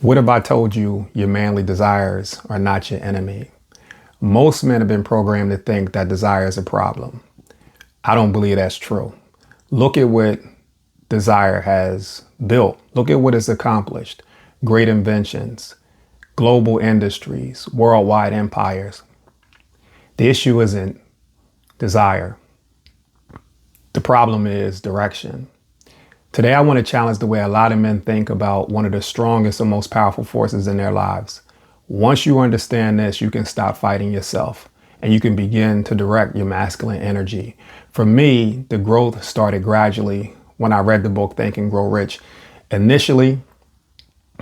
What if I told you your manly desires are not your enemy? Most men have been programmed to think that desire is a problem. I don't believe that's true. Look at what desire has built. Look at what it's accomplished. Great inventions, global industries, worldwide empires. The issue isn't desire. The problem is direction. Today, I want to challenge the way a lot of men think about one of the strongest and most powerful forces in their lives. Once you understand this, you can stop fighting yourself and you can begin to direct your masculine energy. For me, the growth started gradually when I read the book Think and Grow Rich. Initially,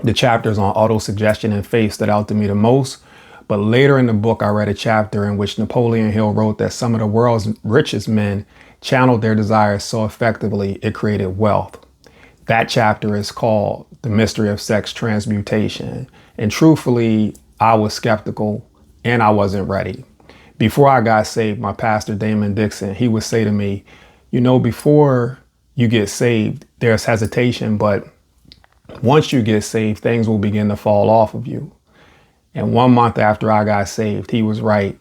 the chapters on autosuggestion and faith stood out to me the most. But later in the book, I read a chapter in which Napoleon Hill wrote that some of the world's richest men channeled their desires so effectively it created wealth. That chapter is called The Mystery of Sex Transmutation. And truthfully, I was skeptical and I wasn't ready. Before I got saved, my pastor, Damon Dixon, he would say to me, before you get saved, there's hesitation, but once you get saved, things will begin to fall off of you. And 1 month after I got saved, he was right.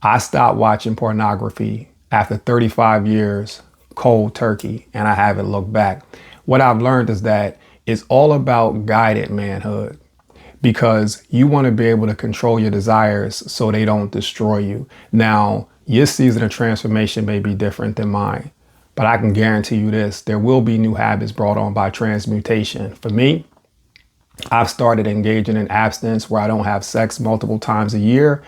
I stopped watching pornography after 35 years, cold turkey, and I haven't looked back. What I've learned is that it's all about guided manhood, because you want to be able to control your desires so they don't destroy you. Now, your season of transformation may be different than mine, but I can guarantee you this, there will be new habits brought on by transmutation. For me, I've started engaging in abstinence where I don't have sex multiple times a year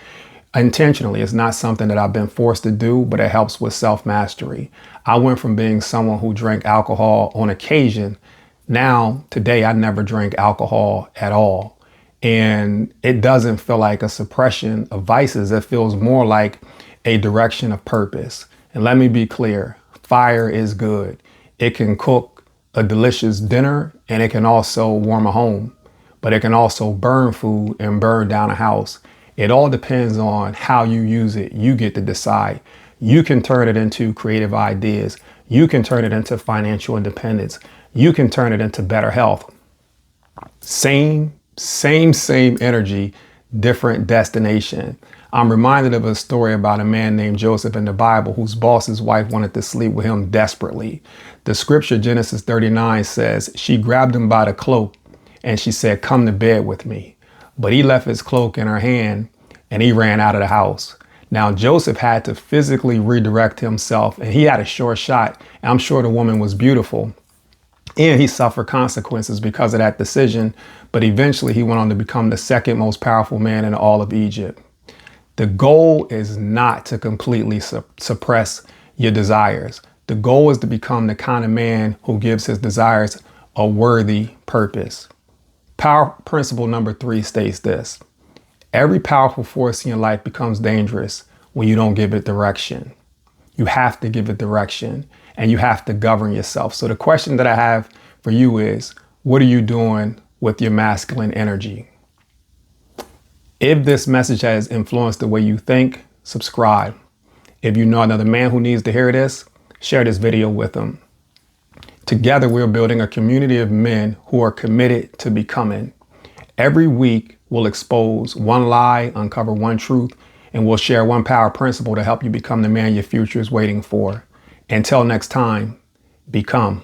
intentionally. It's not something that I've been forced to do, but it helps with self-mastery. I went from being someone who drank alcohol on occasion. Now, today, I never drink alcohol at all. And it doesn't feel like a suppression of vices. It feels more like a direction of purpose. And let me be clear, fire is good. It can cook a delicious dinner and it can also warm a home, but it can also burn food and burn down a house. It all depends on how you use it. You get to decide. You can turn it into creative ideas. You can turn it into financial independence. You can turn it into better health. Same energy, different destination. I'm reminded of a story about a man named Joseph in the Bible whose boss's wife wanted to sleep with him desperately. The scripture, Genesis 39, says she grabbed him by the cloak and she said, "Come to bed with me." But he left his cloak in her hand and he ran out of the house. Now, Joseph had to physically redirect himself and he had a sure shot. And I'm sure the woman was beautiful. And he suffered consequences because of that decision. But eventually he went on to become the second most powerful man in all of Egypt. The goal is not to completely suppress your desires. The goal is to become the kind of man who gives his desires a worthy purpose. Power principle number 3 states this: every powerful force in your life becomes dangerous when you don't give it direction. You have to give it direction and you have to govern yourself. So the question that I have for you is, what are you doing with your masculine energy? If this message has influenced the way you think, subscribe. If you know another man who needs to hear this, share this video with them. Together, we're building a community of men who are committed to becoming. Every week, we'll expose one lie, uncover one truth, and we'll share one power principle to help you become the man your future is waiting for. Until next time, become.